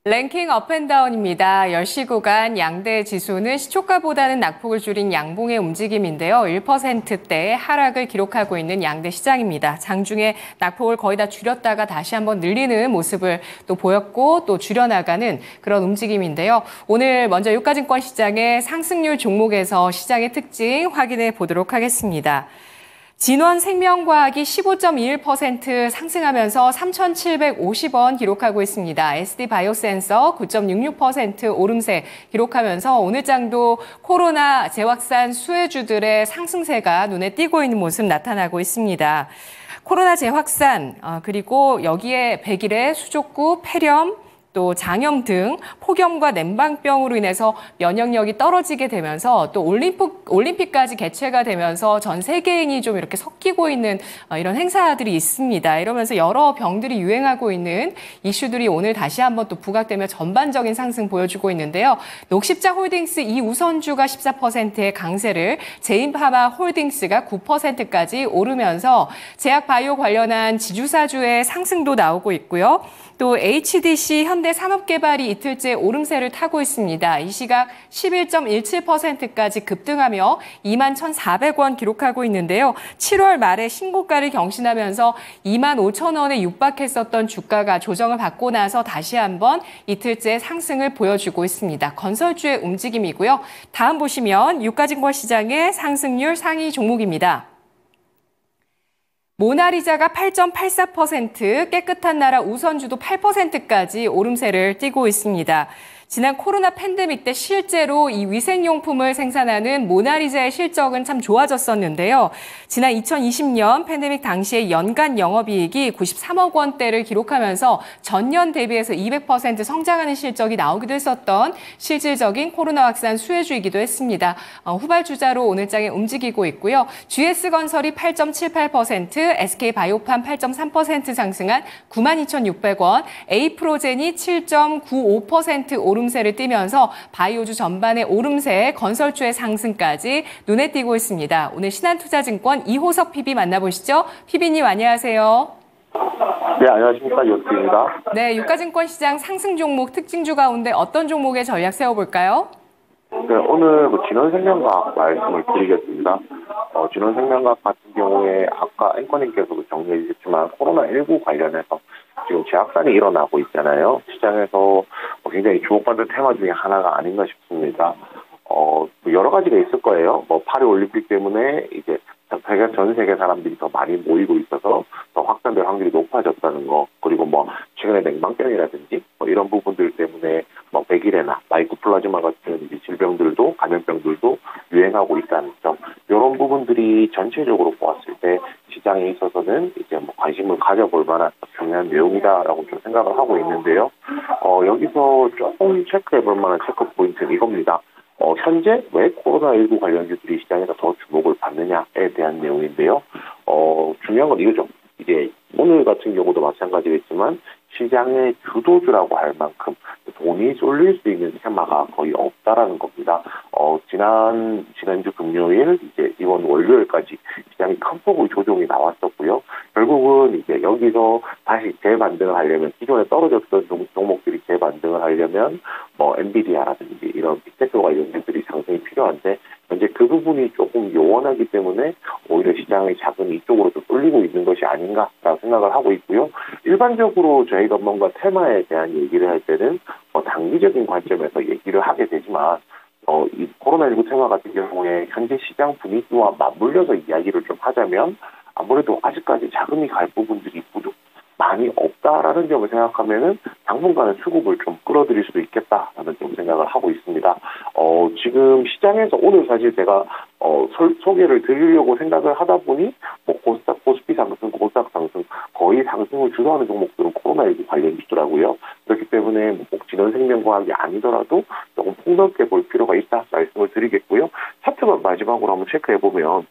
랭킹 업앤다운입니다. 10시 구간 양대 지수는 시초가보다는 낙폭을 줄인 양봉의 움직임인데요. 1%대 하락을 기록하고 있는 양대 시장입니다. 장중에 낙폭을 거의 다 줄였다가 다시 한번 늘리는 모습을 또 보였고 또 줄여나가는 그런 움직임인데요. 오늘 먼저 유가증권 시장의 상승률 종목에서 시장의 특징 확인해 보도록 하겠습니다. 진원생명과학이 15.21% 상승하면서 3,750원 기록하고 있습니다. SD바이오센서 9.66% 오름세 기록하면서 오늘 장도 코로나 재확산 수혜주들의 상승세가 눈에 띄고 있는 모습 나타나고 있습니다. 코로나 재확산 그리고 여기에 백일의 수족구, 폐렴, 또 장염 등 폭염과 냉방병으로 인해서 면역력이 떨어지게 되면서 또 올림픽까지 개최가 되면서 전 세계인이 좀 이렇게 섞이고 있는 이런 행사들이 있습니다. 이러면서 여러 병들이 유행하고 있는 이슈들이 오늘 다시 한번 또 부각되며 전반적인 상승 보여주고 있는데요. 녹십자홀딩스 이우선주가 14%의 강세를, 제인파마 홀딩스가 9%까지 오르면서 제약바이오 관련한 지주사주의 상승도 나오고 있고요. 또 HDC 현대산업개발이 이틀째 오름세를 타고 있습니다. 이 시각 11.17%까지 급등하며 21,400원 기록하고 있는데요. 7월 말에 신고가를 경신하면서 25,000원에 육박했었던 주가가 조정을 받고 나서 다시 한번 이틀째 상승을 보여주고 있습니다. 건설주의 움직임이고요. 다음 보시면 유가증권 시장의 상승률 상위 종목입니다. 모나리자가 8.84%, 깨끗한 나라 우선주도 8%까지 오름세를 띠고 있습니다. 지난 코로나 팬데믹 때 실제로 이 위생용품을 생산하는 모나리자의 실적은 참 좋아졌었는데요. 지난 2020년 팬데믹 당시에 연간 영업이익이 93억 원대를 기록하면서 전년 대비해서 200% 성장하는 실적이 나오기도 했었던 실질적인 코로나 확산 수혜주이기도 했습니다. 후발주자로 오늘장에 움직이고 있고요. GS건설이 8.78%, SK바이오팜 8.3% 상승한 92,600원, A프로젠이 7.95% 오름세를 띠면서 바이오주 전반의 오름세, 건설주의 상승까지 눈에 띄고 있습니다. 오늘 신한투자증권 이호석 PB 만나보시죠. PB님 안녕하세요. 네, 안녕하십니까. 이호석입니다. 네, 유가증권 시장 상승 종목 특징주 가운데 어떤 종목의 전략 세워볼까요? 네, 오늘 진원생명과학 말씀을 드리겠습니다. 진원생명과학 같은 경우에 아까 앵커님께서도 정리해 주셨지만 코로나19 관련해서 지금 재확산이 일어나고 있잖아요. 시장에서 굉장히 주목받는 테마 중에 하나가 아닌가 싶습니다. 여러 가지가 있을 거예요. 파리 올림픽 때문에 이제 전 세계 사람들이 더 많이 모이고 있어서 더 확산될 확률이 높아졌다는 거, 그리고 최근에 냉방병이라든지 이런 부분들 때문에 백일해나 마이코플라즈마 같은 질병들도, 감염병들도 유행하고 있다는 점, 이런 부분들이 전체적으로 보았을 때 시장에 있어서는 이제 관심을 가져볼 만한 중요한 내용이다라고 좀 생각을 하고 있는데요. 여기서 조금 체크해볼 만한 체크 포인트는 이겁니다. 현재 왜 코로나19 관련주들이 시장에서 더 주목을 받느냐에 대한 내용인데요. 중요한 건 이거죠. 이제 오늘 같은 경우도 마찬가지겠지만 시장의 주도주라고 할 만큼 돈이 쏠릴 수 있는 테마가 거의 없다라는 겁니다. 지난주 금요일, 이제 이번 월요일까지 시장이 큰 폭의 조정이 나왔었고요. 결국은 이제 여기서 다시 재반등을 하려면, 기존에 떨어졌던 종목들이 재반등을 하려면 엔비디아라든지 이런 빅테크 관련주들이 상승이 필요한데, 현재 그 부분이 조금 요원하기 때문에 오히려 시장의 자금이 이쪽으로 좀 쏠리고 있는 것이 아닌가라고 생각을 하고 있고요. 일반적으로 저희가 뭔가 테마에 대한 얘기를 할 때는 단기적인 관점에서 얘기를 하게 되지만, 이 코로나19 테마 같은 경우에 현재 시장 분위기와 맞물려서 이야기를 좀 하자면 아무래도 아직까지 자금이 갈 부분들이 많이 없다라는 점을 생각하면은 당분간은 수급을 좀 끌어들일 수도 있겠다라는 좀 생각을 하고 있습니다. 지금 시장에서 오늘 사실 제가 소개를 드리려고 생각을 하다 보니 코스닥, 코스피 상승, 코스닥 상승, 거의 상승을 주도하는 종목들은 코로나19 관련주더라고요. 그렇기 때문에 꼭 진원생명과학이 아니더라도 조금 폭넓게 볼 필요가 있다 말씀을 드리겠고요. 차트만 마지막으로 한번 체크해 보면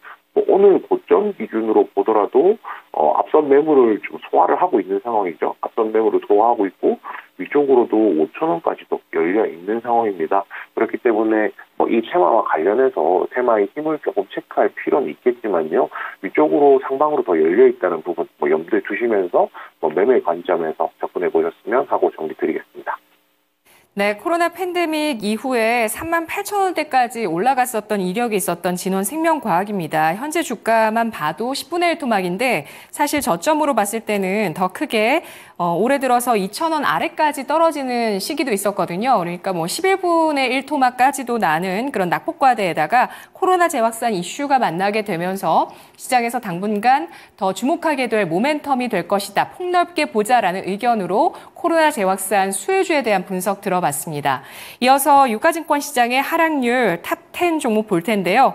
오늘 고점 기준으로 보더라도 앞선 매물을 좀 소화를 하고 있는 상황이죠. 앞선 매물을 소화하고 있고 위쪽으로도 5,000원까지도 열려 있는 상황입니다. 그렇기 때문에 이 테마와 관련해서 테마의 힘을 조금 체크할 필요는 있겠지만요. 위쪽으로 상방으로 더 열려 있다는 부분 염두에 두시면서 매매 관점에서 접근해 보셨으면 하고 정리 드리겠습니다. 네, 코로나 팬데믹 이후에 38,000원대까지 올라갔었던 이력이 있었던 진원생명과학입니다. 현재 주가만 봐도 10분의 1 토막인데 사실 저점으로 봤을 때는 더 크게 올해 들어서 2,000원 아래까지 떨어지는 시기도 있었거든요. 그러니까 뭐 11분의 1 토막까지도 나는 그런 낙폭과대에다가 코로나 재확산 이슈가 만나게 되면서 시장에서 당분간 더 주목하게 될 모멘텀이 될 것이다. 폭넓게 보자라는 의견으로 코로나 재확산 수혜주에 대한 분석 들어봤습니다. 이어서 유가증권 시장의 하락률 탑10 종목 볼 텐데요.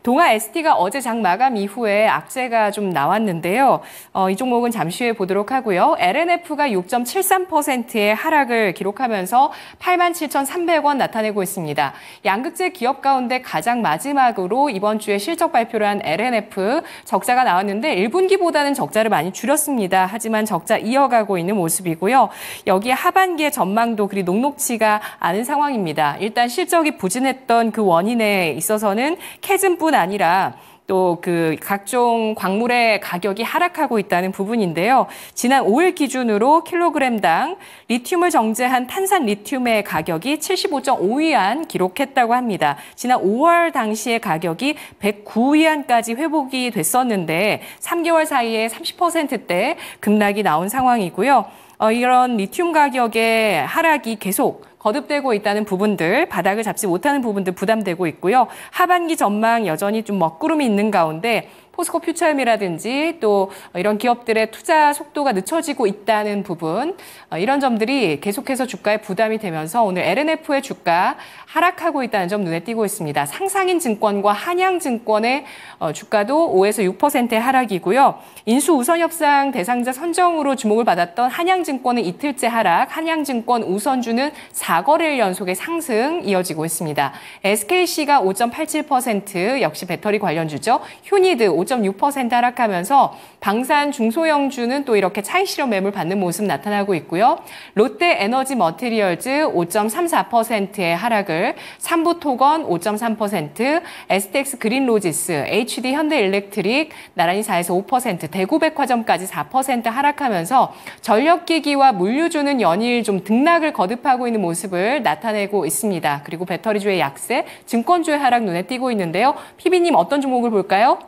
동아 ST가 어제 장 마감 이후에 악재가 좀 나왔는데요. 이 종목은 잠시 후에 보도록 하고요. LNF가 6.73%의 하락을 기록하면서 87,300원 나타내고 있습니다. 양극재 기업 가운데 가장 마지막으로 이번 주에 실적 발표를 한 LNF 적자가 나왔는데 1분기보다는 적자를 많이 줄였습니다. 하지만 적자 이어가고 있는 모습이고요. 여기에 하반기의 전망도 그리 녹록치가 않은 상황입니다. 일단 실적이 부진했던 그 원인에 있어서는 캐즘뿐 아니라 또 그 각종 광물의 가격이 하락하고 있다는 부분인데요. 지난 5일 기준으로 킬로그램당 리튬을 정제한 탄산 리튬의 가격이 75.5위안 기록했다고 합니다. 지난 5월 당시의 가격이 109위안까지 회복이 됐었는데 3개월 사이에 30%대 급락이 나온 상황이고요. 이런 리튬 가격의 하락이 계속 거듭되고 있다는 부분들, 바닥을 잡지 못하는 부분들 부담되고 있고요. 하반기 전망 여전히 좀 먹구름이 있는 가운데 포스코 퓨처엠이라든지 또 이런 기업들의 투자 속도가 늦춰지고 있다는 부분, 이런 점들이 계속해서 주가에 부담이 되면서 오늘 LNF의 주가 하락하고 있다는 점 눈에 띄고 있습니다. 상상인 증권과 한양증권의 주가도 5에서 6%의 하락이고요. 인수 우선 협상 대상자 선정으로 주목을 받았던 한양증권은 이틀째 하락, 한양증권 우선주는 4거래일 연속의 상승 이어지고 있습니다. SKC가 5.87% 역시 배터리 관련주죠. 휴니드 5.6% 하락하면서 방산 중소형주는 또 이렇게 차익 실현 매물 받는 모습 나타나고 있고요. 롯데 에너지 머티리얼즈 5.34%의 하락을, 삼부토건 5.3%, STX 그린로지스, HD 현대일렉트릭 나란히 4에서 5%, 대구백화점까지 4% 하락하면서 전력기기와 물류주는 연일 좀 등락을 거듭하고 있는 모습을 나타내고 있습니다. 그리고 배터리주의 약세, 증권주의 하락 눈에 띄고 있는데요. PB님 어떤 종목을 볼까요?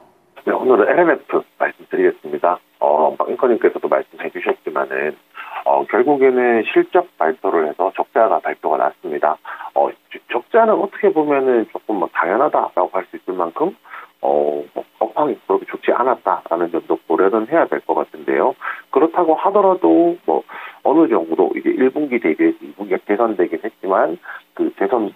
네, 오늘은 LNF 말씀드리겠습니다. 앵커님께서도 말씀해 주셨지만은, 결국에는 실적 발표를 해서 적자가 발표가 났습니다. 적자는 어떻게 보면은 조금 뭐 당연하다라고 할 수 있을 만큼, 업황이 그렇게 좋지 않았다라는 점도 고려는 해야 될 것 같은데요. 그렇다고 하더라도 뭐 어느 정도 이제 1분기 대비해서 2분기가 개선되긴 했지만 그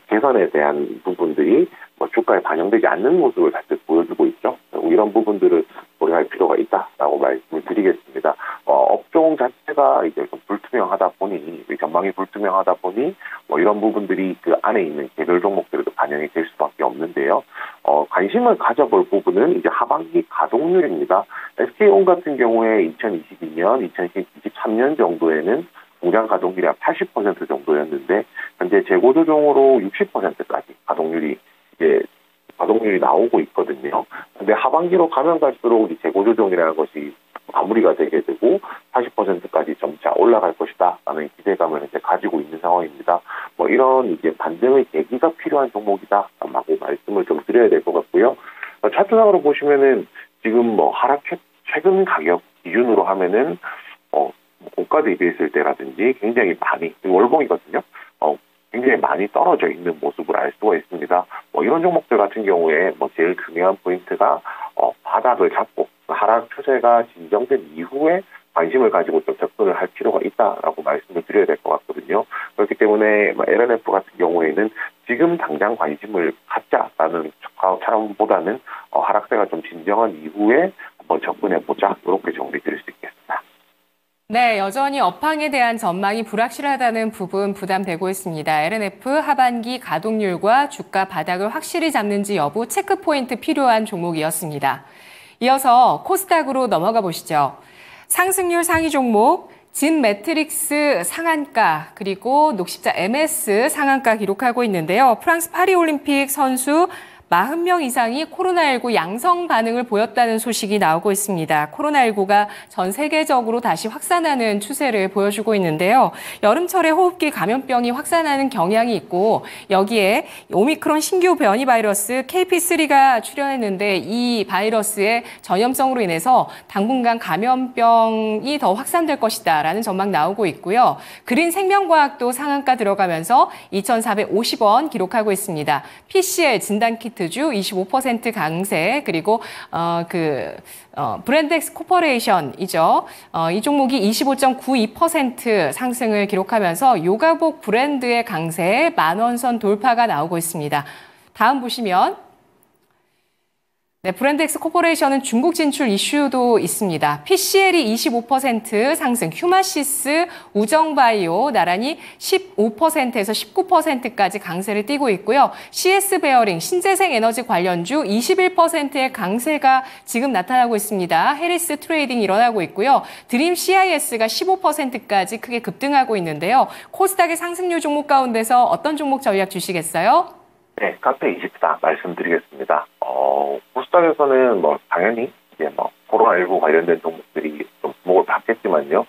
개선에 대한 부분들이 뭐 주가에 반영되지 않는 모습을 다시 보여주고 있죠. 이런 부분들을 고려할 필요가 있다라고 말씀을 드리겠습니다. 업종 자체가 이제 좀 불투명하다 보니, 전망이 불투명하다 보니 뭐 이런 부분들이 그 안에 있는 개별 종목들에도 반영이 될 수밖에 없는데요. 관심을 가져볼 부분은 이제 하반기 가동률입니다. SK온 같은 경우에 2022년, 2023년 정도에는 공장 가동률이 한 80% 정도였는데 현재 재고조정으로 60%까지 가동률이 나오고 있거든요. 근데 하반기로 가면 갈수록 이 재고조정이라는 것이 마무리가 되게 되고 80%까지 점차 올라갈 것이다라는 기대감을 이제 가지고 있는 상황입니다. 뭐 이런 이제 반등의 계기가 필요한 종목이다라고 말씀을 좀 드려야 될 것 같고요. 차트상으로 보시면은 지금 뭐 최근 가격 기준으로 하면은 고가 대비했을 때라든지 굉장히 많이 월봉이거든요. 굉장히 많이 떨어져 있는 모습을 알 수가 있습니다. 뭐 이런 종목들 같은 경우에 뭐 제일 중요한 포인트가 바닥을 잡고 하락 추세가 진정된 이후에 관심을 가지고 좀 접근을 할 필요가 있다라고 말씀을 드려야 될 것 같거든요. 그렇기 때문에 LNF 같은 경우에는 지금 당장 관심을 갖자라는 차원보다는 하락세가 좀 진정한 이후에 한번 접근해보자, 이렇게 정리 드릴 수 있겠습니다. 네, 여전히 업황에 대한 전망이 불확실하다는 부분 부담되고 있습니다. LNF 하반기 가동률과 주가 바닥을 확실히 잡는지 여부 체크포인트 필요한 종목이었습니다. 이어서 코스닥으로 넘어가 보시죠. 상승률 상위 종목, 진 매트릭스 상한가, 그리고 녹십자 MS 상한가 기록하고 있는데요. 프랑스 파리올림픽 선수 40명 이상이 코로나19 양성 반응을 보였다는 소식이 나오고 있습니다. 코로나19가 전 세계적으로 다시 확산하는 추세를 보여주고 있는데요. 여름철에 호흡기 감염병이 확산하는 경향이 있고 여기에 오미크론 신규 변이 바이러스 KP3가 출현했는데 이 바이러스의 전염성으로 인해서 당분간 감염병이 더 확산될 것이다라는 전망 나오고 있고요. 그린 생명과학도 상한가 들어가면서 2,450원 기록하고 있습니다. PCR 진단키트주 25% 강세, 그리고 브랜덱스 코퍼레이션이죠. 이 종목이 25.92% 상승을 기록하면서 요가복 브랜드의 강세에 10,000원 선 돌파가 나오고 있습니다. 다음 보시면 네, 브랜덱스 코퍼레이션은 중국 진출 이슈도 있습니다. PCL이 25% 상승, 휴마시스, 우정바이오 나란히 15%에서 19%까지 강세를 띠고 있고요. CS 베어링, 신재생 에너지 관련주 21%의 강세가 지금 나타나고 있습니다. 해리스 트레이딩 일어나고 있고요. 드림 CIS가 15%까지 크게 급등하고 있는데요. 코스닥의 상승률 종목 가운데서 어떤 종목 전략 주시겠어요? 네, 카페24 말씀드리겠습니다. 코스닥에서는 당연히 이제 코로나19 관련된 종목들이 좀 주목을 받겠지만요.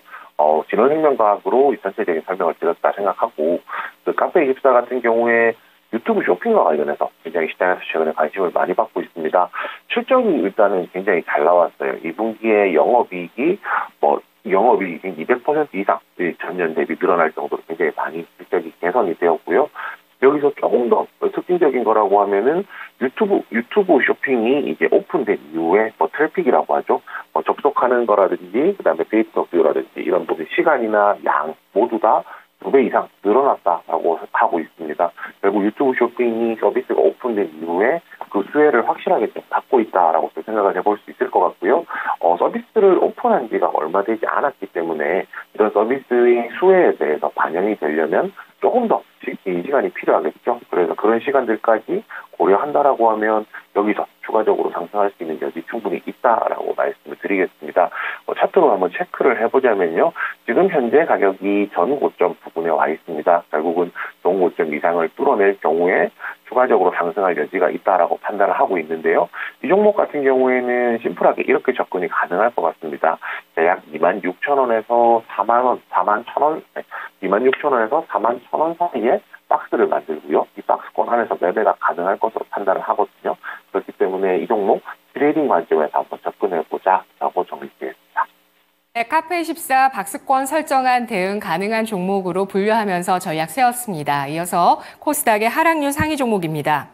진원생명과학으로 전체적인 설명을 드렸다 생각하고, 카페24 같은 경우에 유튜브 쇼핑과 관련해서 굉장히 시장에서 최근에 관심을 많이 받고 있습니다. 실적이 일단은 굉장히 잘 나왔어요. 2분기에 영업이익이 200% 이상 전년 대비 늘어날 정도로 굉장히 많이 실적이 개선이 되었고요. 여기서 조금 더 특징적인 거라고 하면은 유튜브 쇼핑이 이제 오픈된 이후에 트래픽이라고 하죠. 접속하는 거라든지 그다음에 데이터 뷰라든지 이런 부분 시간이나 양 모두 다 2배 이상 늘어났다라고 하고 있습니다. 결국 유튜브 쇼핑이 서비스가 오픈된 이후에 그 수혜를 확실하게 좀 받고 있다라고 생각을 해볼 수 있을 것 같고요. 서비스를 오픈한 지가 얼마 되지 않았기 때문에 이런 서비스의 수혜에 대해서 반영이 되려면 조금 더 긴 시간이 필요하겠죠. 그래서 그런 시간들까지 고려한다라고 하면 여기서 추가적으로 상승할 수 있는 여지 충분히 있다라고 말씀을 드리겠습니다. 차트로 한번 체크를 해보자면요. 지금 현재 가격이 전 고점 부분에 와 있습니다. 결국은 전 고점 이상을 뚫어낼 경우에 추가적으로 상승할 여지가 있다라고 판단을 하고 있는데요. 이 종목 같은 경우에는 심플하게 이렇게 접근이 가능할 것 같습니다. 대략 26,000원에서 41,000원, 26,000원에서 41,000원 사이에 박스를 만들고요. 이 박스권 안에서 매매가 가능할 것으로 판단을 하거든요. 그렇기 때문에 이 종목 트레이딩 관점에서 한번 접근해보자라고 정리드리겠습니다. 네, 카페24 박스권 설정한 대응 가능한 종목으로 분류하면서 전략 세웠습니다. 이어서 코스닥의 하락률 상위 종목입니다.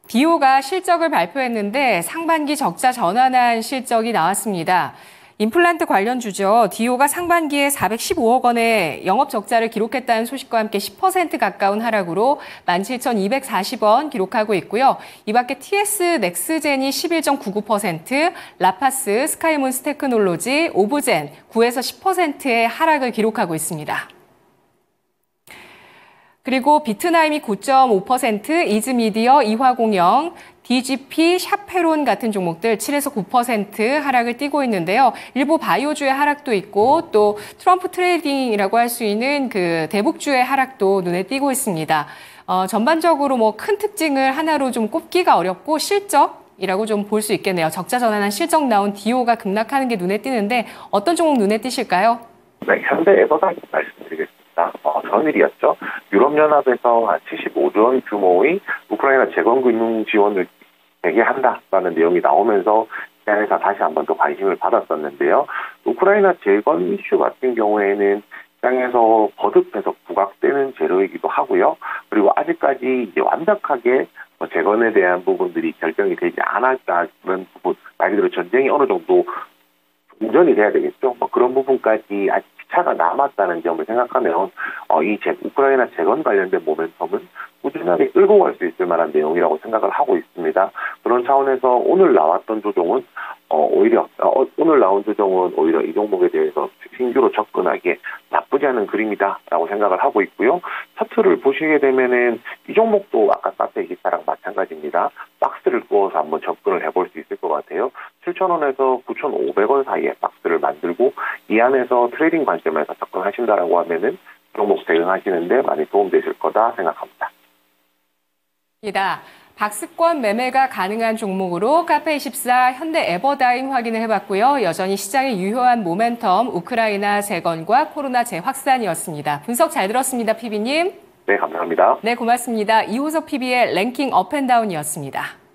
비오가 실적을 발표했는데 상반기 적자 전환한 실적이 나왔습니다. 임플란트 관련주죠. 디오가 상반기에 415억 원의 영업 적자를 기록했다는 소식과 함께 10% 가까운 하락으로 17,240원 기록하고 있고요. 이 밖에 TS 넥스젠이 11.99%, 라파스, 스카이문스 테크놀로지, 오브젠 9에서 10%의 하락을 기록하고 있습니다. 그리고 비트나임이 9.5%, 이즈미디어, 이화공영, DGP, 샤페론 같은 종목들 7에서 9% 하락을 띠고 있는데요. 일부 바이오주의 하락도 있고 또 트럼프 트레이딩이라고 할 수 있는 그 대북주의 하락도 눈에 띄고 있습니다. 전반적으로 큰 특징을 하나로 좀 꼽기가 어렵고 실적이라고 좀 볼 수 있겠네요. 적자 전환한 실적 나온 디오가 급락하는 게 눈에 띄는데 어떤 종목 눈에 띄실까요? 네, 현대에서다 말씀드리겠습니다. 전일이었죠. 유럽연합에서 한 75조 원 규모의 우크라이나 재건금융 지원을 재개한다라는 내용이 나오면서 시장에서 다시 한번 더 관심을 받았었는데요. 우크라이나 재건 이슈 같은 경우에는 시장에서 거듭해서 부각되는 재료이기도 하고요. 그리고 아직까지 이제 완벽하게 재건에 대한 부분들이 결정이 되지 않았다는 부분, 말 그대로 전쟁이 어느 정도 공전이 돼야 되겠죠. 그런 부분까지 아직 기차가 남았다는 점을 생각하면 이 우크라이나 재건 관련된 모멘텀은 꾸준하게 끌고 갈 수 있을 만한 내용이라고 생각을 하고 있습니다. 그런 차원에서 오늘 나왔던 조정은 오히려 이 종목에 대해서 신규로 접근하기에 나쁘지 않은 그림이다라고 생각을 하고 있고요. 차트를 보시게 되면은 이 종목도 아까 카페 기타랑 마찬가지입니다. 박스를 구워서 한번 접근을 해볼 수 있을 것 같아요. 7,000원에서 9,500원 사이에 박스를 만들고 이 안에서 트레이딩 관점에서 접근하신다라고 하면은 종목 대응하시는데 많이 도움되실 거다 생각합니다. 박스권 매매가 가능한 종목으로 카페24, 현대 에버다임 확인을 해봤고요. 여전히 시장의 유효한 모멘텀, 우크라이나 재건과 코로나 재확산이었습니다. 분석 잘 들었습니다, PB님. 네, 감사합니다. 네, 고맙습니다. 이호석 PB의 랭킹 업앤다운이었습니다.